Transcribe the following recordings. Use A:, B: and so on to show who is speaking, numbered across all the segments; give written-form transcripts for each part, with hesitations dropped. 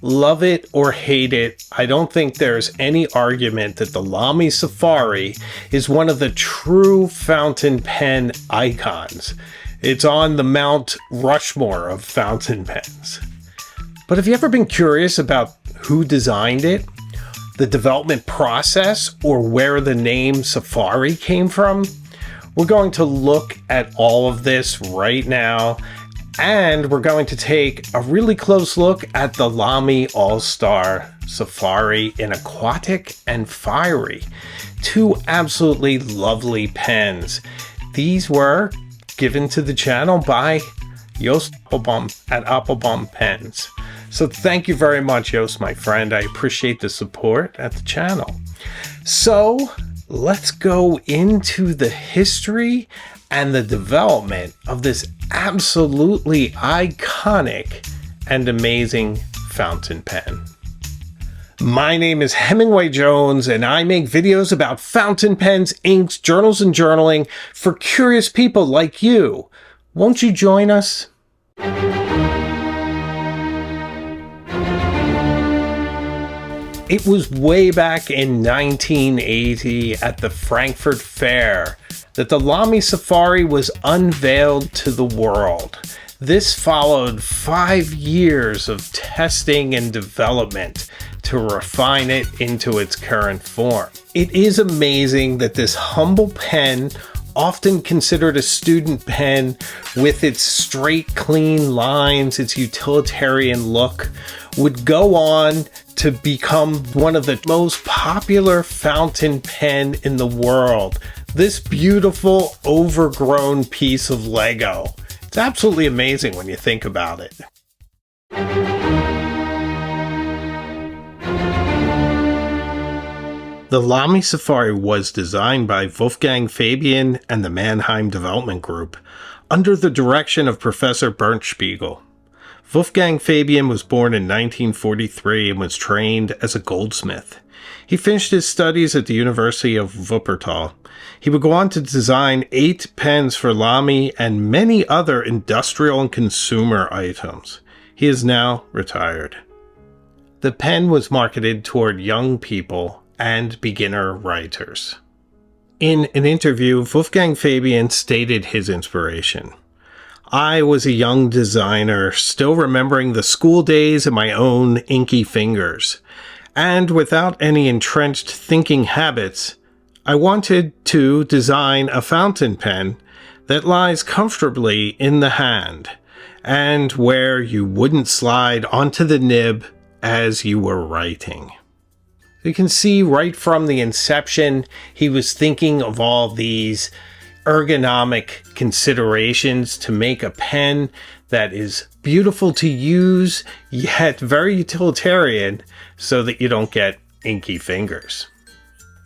A: Love it or hate it, I don't think there's any argument that the Lamy Safari is one of the true fountain pen icons. It's on the Mount Rushmore of fountain pens. But have you ever been curious about who designed it, the development process, or where the name Safari came from? We're going to look at all of this right now. And we're going to take a really close look at the Lamy All-Star Safari in Aquatic and Fiery. Two absolutely lovely pens. These were given to the channel by Joost Appelbaum at Appelbaum Pens. So thank you very much, Joost, my friend. I appreciate the support at the channel. So let's go into the history and the development of this absolutely iconic and amazing fountain pen. My name is Hemingway Jones, and I make videos about fountain pens, inks, journals, and journaling for curious people like you. Won't you join us? It was way back in 1980 at the Frankfurt Fair that the Lamy Safari was unveiled to the world. This followed 5 years of testing and development to refine it into its current form. It is amazing that this humble pen, often considered a student pen with its straight, clean lines, its utilitarian look, would go on to become one of the most popular fountain pen in the world. This beautiful, overgrown piece of Lego. It's absolutely amazing when you think about it. The Lamy Safari was designed by Wolfgang Fabian and the Mannheim Development Group under the direction of Professor Bernd Spiegel. Wolfgang Fabian was born in 1943 and was trained as a goldsmith. He finished his studies at the University of Wuppertal. He would go on to design 8 pens for Lamy and many other industrial and consumer items. He is now retired. The pen was marketed toward young people and beginner writers. In an interview, Wolfgang Fabian stated his inspiration. I was a young designer, still remembering the school days and my own inky fingers. And without any entrenched thinking habits, I wanted to design a fountain pen that lies comfortably in the hand and where you wouldn't slide onto the nib as you were writing. You can see right from the inception, he was thinking of all these ergonomic considerations to make a pen that is beautiful to use, yet very utilitarian so that you don't get inky fingers.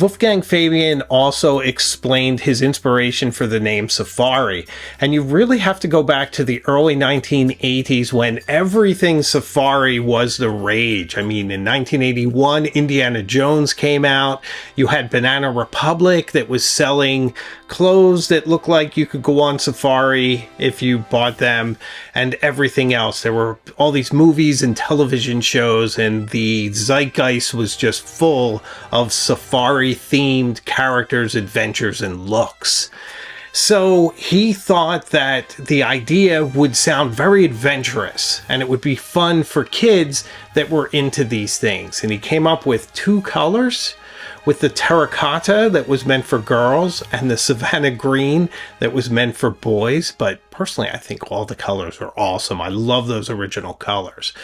A: Wolfgang Fabian also explained his inspiration for the name Safari, and you really have to go back to the early 1980s when everything Safari was the rage. I mean, in 1981, Indiana Jones came out. You had Banana Republic that was selling clothes that looked like you could go on safari if you bought them, and everything else. There were all these movies and television shows, and the zeitgeist was just full of safari-themed characters, adventures, and looks. So he thought that the idea would sound very adventurous, and it would be fun for kids that were into these things. And he came up with 2 colors, with the terracotta that was meant for girls and the Savannah green that was meant for boys. But personally, I think all the colors are awesome. I love those original colors.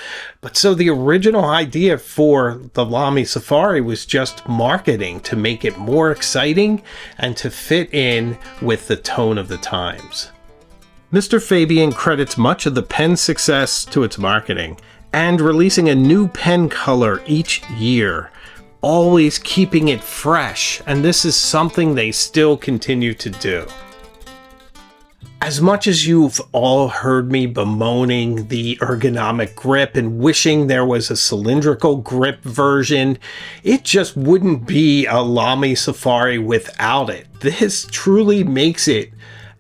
A: But so the original idea for the Lamy Safari was just marketing to make it more exciting and to fit in with the tone of the times. Mr. Fabian credits much of the pen's success to its marketing and releasing a new pen color each year, always keeping it fresh, and this is something they still continue to do. As much as you've all heard me bemoaning the ergonomic grip and wishing there was a cylindrical grip version, it just wouldn't be a Lamy Safari without it. This truly makes it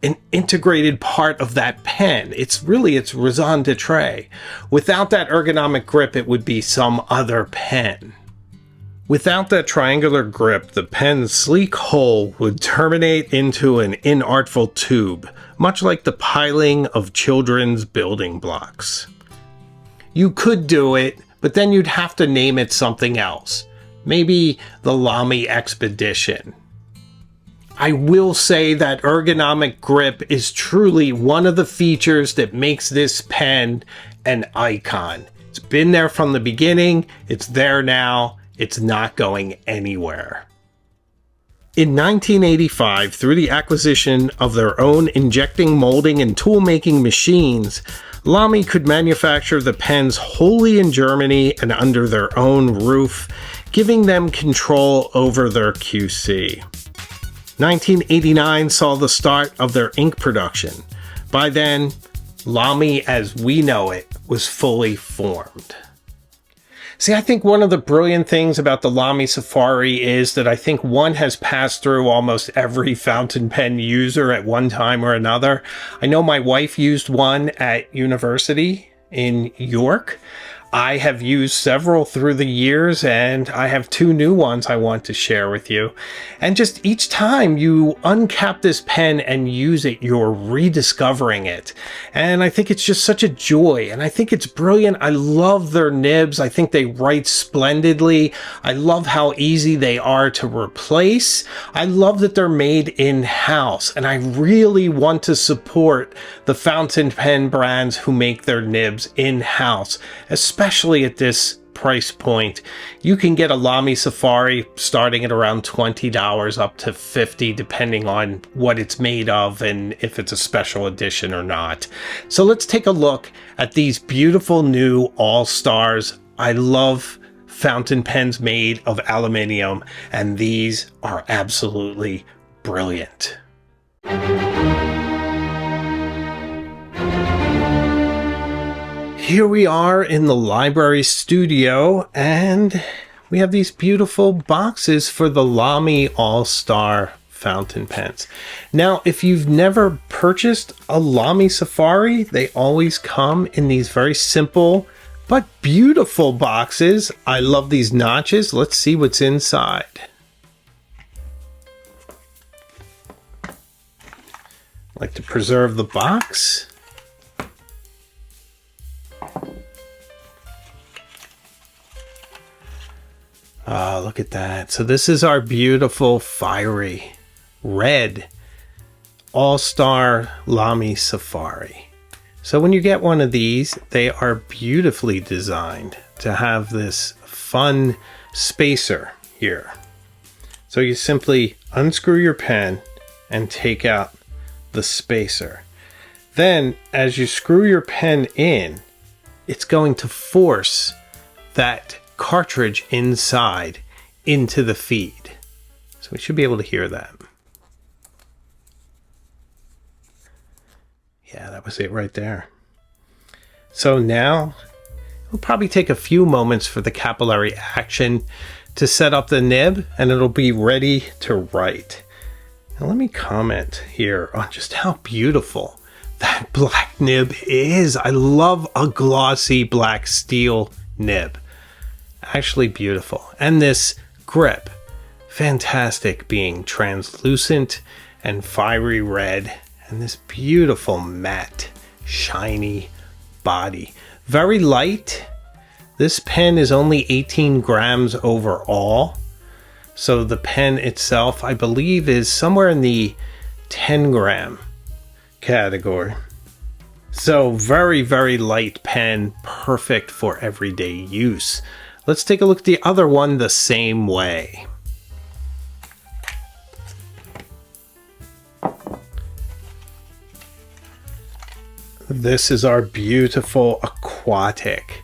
A: an integrated part of that pen. It's raison d'etre. Without that ergonomic grip, it would be some other pen. Without that triangular grip, the pen's sleek hull would terminate into an inartful tube, much like the piling of children's building blocks. You could do it, but then you'd have to name it something else. Maybe the Lamy Expedition. I will say that ergonomic grip is truly one of the features that makes this pen an icon. It's been there from the beginning, it's there now, it's not going anywhere. In 1985, through the acquisition of their own injecting, molding, and tool-making machines, Lamy could manufacture the pens wholly in Germany and under their own roof, giving them control over their QC. 1989 saw the start of their ink production. By then, Lamy as we know it was fully formed. See, I think one of the brilliant things about the Lamy Safari is that I think one has passed through almost every fountain pen user at one time or another. I know my wife used one at university in York. I have used several through the years, and I have 2 new ones I want to share with you. And just each time you uncap this pen and use it, you're rediscovering it. And I think it's just such a joy, and I think it's brilliant. I love their nibs. I think they write splendidly. I love how easy they are to replace. I love that they're made in-house, and I really want to support the fountain pen brands who make their nibs in-house, especially at this price point. You can get a Lamy Safari starting at around $20 up to $50 depending on what it's made of and if it's a special edition or not. So let's take a look at these beautiful new All-Stars. I love fountain pens made of aluminium, and these are absolutely brilliant. Here we are in the library studio, and we have these beautiful boxes for the Lamy All-Star fountain pens. Now, if you've never purchased a Lamy Safari, they always come in these very simple but beautiful boxes. I love these notches. Let's see what's inside. I like to preserve the box. Oh, look at that. So this is our beautiful fiery red All-Star Lamy Safari. So when you get one of these, they are beautifully designed to have this fun spacer here. So you simply unscrew your pen and take out the spacer. Then as you screw your pen in, it's going to force that cartridge inside into the feed. So we should be able to hear that. Yeah, that was it right there. So now it'll probably take a few moments for the capillary action to set up the nib, and it'll be ready to write. Now let me comment here on just how beautiful that black nib is. I love a glossy black steel nib. Actually beautiful. And this grip, fantastic, being translucent and fiery red, and this beautiful matte shiny body. Very light. This pen is only 18 grams overall, so the pen itself I believe is somewhere in the 10 gram category. So very, very light pen, perfect for everyday use. Let's take a look at the other one the same way. This is our beautiful aquatic.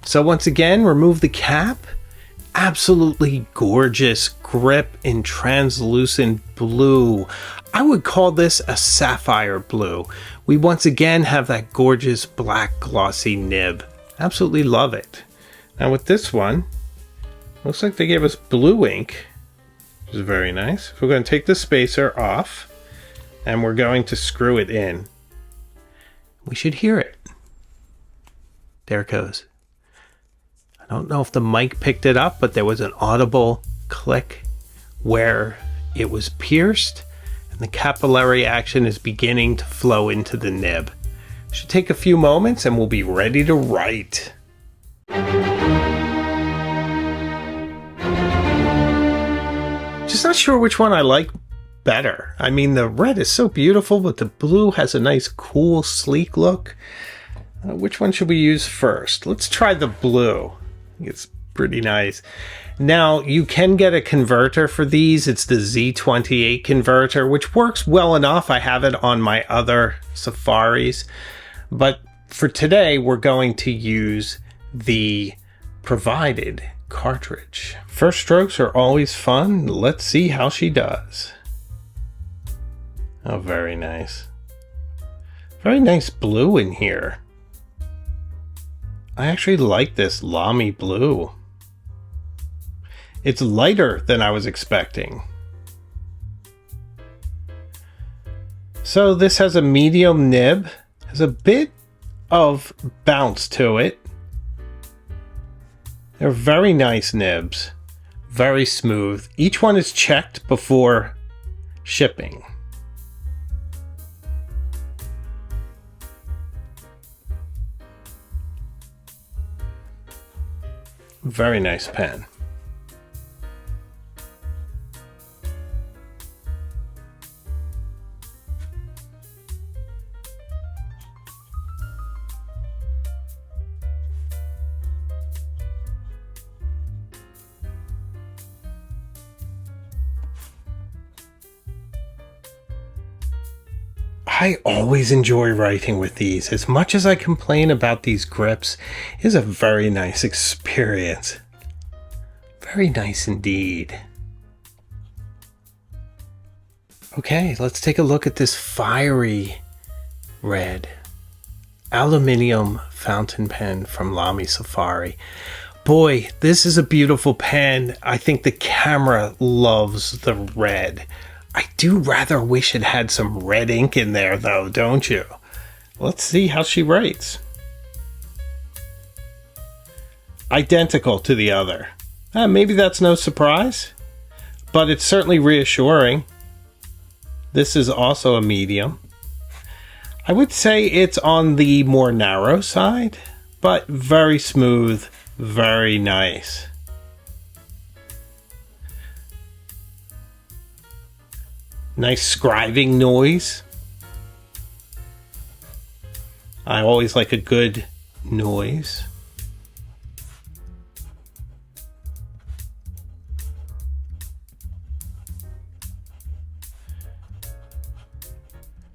A: So once again, remove the cap. Absolutely gorgeous grip in translucent blue. I would call this a sapphire blue. We once again have that gorgeous black glossy nib. Absolutely love it. Now with this one, looks like they gave us blue ink, which is very nice. We're going to take the spacer off. and we're going to screw it in. We should hear it. There it goes. I don't know if the mic picked it up, but there was an audible click where it was pierced, and the capillary action is beginning to flow into the nib. Should take a few moments and we'll be ready to write. Just not sure which one I like better. I mean, the red is so beautiful, but the blue has a nice, cool, sleek look. Which one should we use first? Let's try the blue. It's pretty nice. Now, you can get a converter for these. It's the Z28 converter, which works well enough. I have it on my other Safaris. But for today, we're going to use the provided cartridge. First strokes are always fun. Let's see how she does. Oh, very nice. Very nice blue in here. I actually like this Lamy blue. It's lighter than I was expecting. So this has a medium nib, has a bit of bounce to it. They're very nice nibs, very smooth. Each one is checked before shipping. Very nice pen. I always enjoy writing with these. As much as I complain about these grips, it is a very nice experience. Very nice indeed. Okay, let's take a look at this fiery red aluminum fountain pen from Lamy Safari. Boy, this is a beautiful pen. I think the camera loves the red. I do rather wish it had some red ink in there though, don't you? Let's see how she writes. Identical to the other. Maybe that's no surprise, but it's certainly reassuring. This is also a medium. I would say it's on the more narrow side, but very smooth, very nice. Nice scribing noise. I always like a good noise.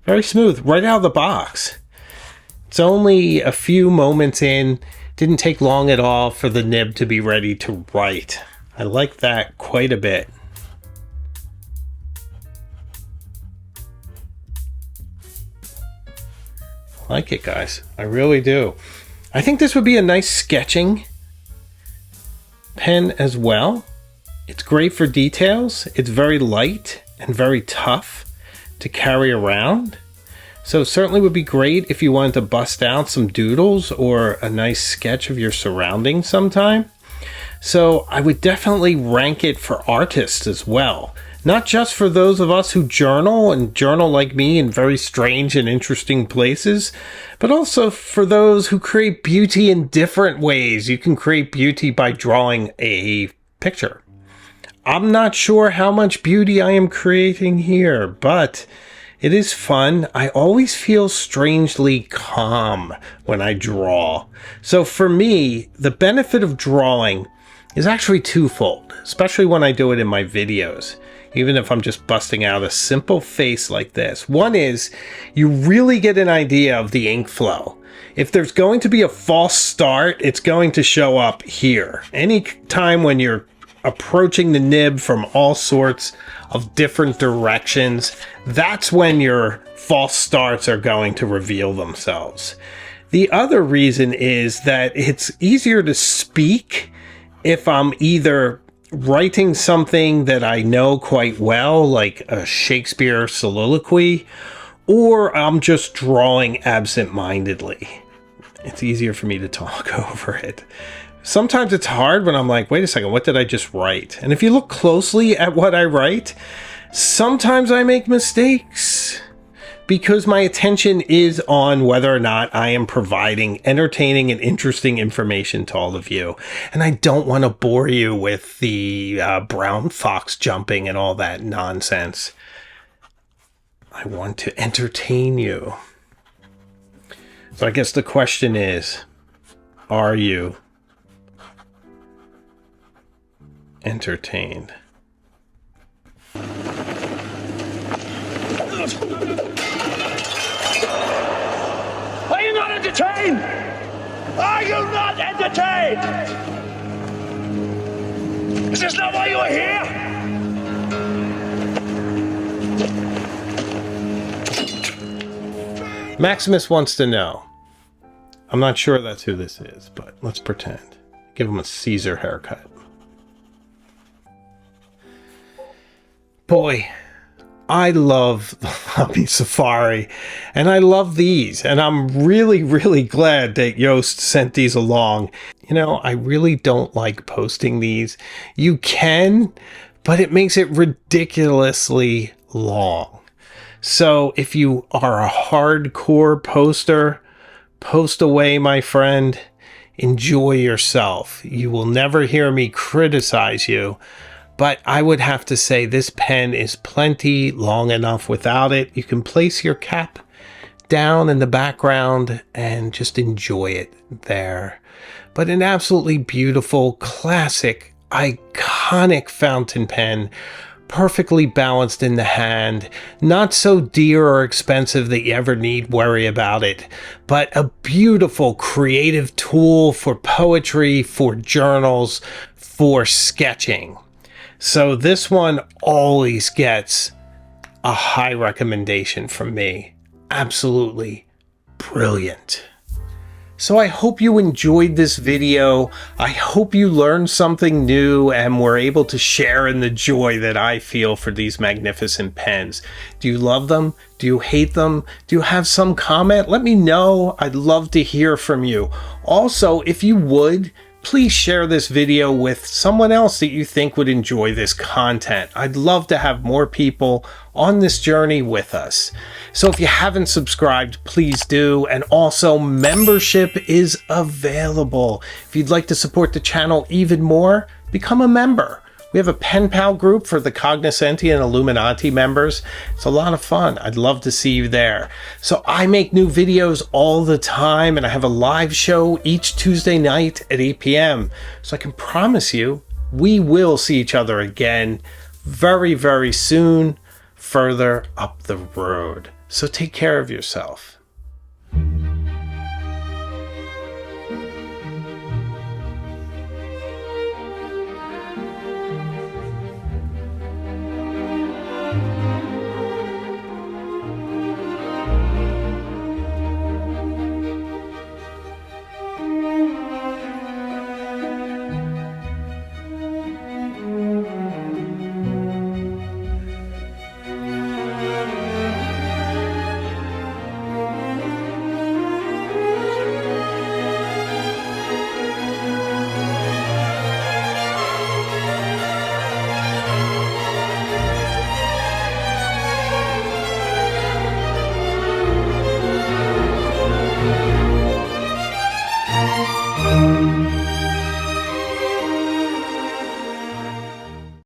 A: Very smooth, right out of the box. It's only a few moments in. Didn't take long at all for the nib to be ready to write. I like that quite a bit. I like it, guys. I really do. I think this would be a nice sketching pen as well. It's great for details. It's very light and very tough to carry around. So certainly would be great if you wanted to bust out some doodles or a nice sketch of your surroundings sometime. So I would definitely rank it for artists as well. Not just for those of us who journal and journal like me in very strange and interesting places, but also for those who create beauty in different ways. You can create beauty by drawing a picture. I'm not sure how much beauty I am creating here, but it is fun. I always feel strangely calm when I draw. So for me, the benefit of drawing is actually twofold, especially when I do it in my videos. Even if I'm just busting out a simple face like this. One is, you really get an idea of the ink flow. If there's going to be a false start, it's going to show up here. Any time when you're approaching the nib from all sorts of different directions, that's when your false starts are going to reveal themselves. The other reason is that it's easier to speak if I'm either writing something that I know quite well, like a Shakespeare soliloquy, or I'm just drawing absent-mindedly. It's easier for me to talk over it. Sometimes it's hard when I'm like, wait a second, what did I just write? And if you look closely at what I write, sometimes I make mistakes because my attention is on whether or not I am providing entertaining and interesting information to all of you. And I don't want to bore you with the brown fox jumping and all that nonsense. I want to entertain you. So I guess the question is, are you entertained?
B: Are you not entertained? Are you not entertained? Is this not why you are here?
A: Maximus wants to know. I'm not sure that's who this is, but let's pretend. Give him a Caesar haircut. Boy, I love the Lamy Safari, and I love these, and I'm really glad that Yoast sent these along. You know, I really don't like posting these. You can, but it makes it ridiculously long. So if you are a hardcore poster, post away, my friend. Enjoy yourself. You will never hear me criticize you. But I would have to say this pen is plenty long enough without it. You can place your cap down in the background and just enjoy it there. But an absolutely beautiful, classic, iconic fountain pen, perfectly balanced in the hand, not so dear or expensive that you ever need worry about it, but a beautiful creative tool for poetry, for journals, for sketching. So this one always gets a high recommendation from me. Absolutely brilliant. So I hope you enjoyed this video. I hope you learned something new and were able to share in the joy that I feel for these magnificent pens. Do you love them? Do you hate them? Do you have some comment? Let me know. I'd love to hear from you. Also, if you would, please share this video with someone else that you think would enjoy this content. I'd love to have more people on this journey with us. So if you haven't subscribed, please do. And also, membership is available. If you'd like to support the channel even more, become a member. We have a pen pal group for the Cognoscenti and Illuminati members. It's a lot of fun. I'd love to see you there. So I make new videos all the time, and I have a live show each Tuesday night at 8 p.m. So I can promise you, we will see each other again very soon, further up the road. So take care of yourself.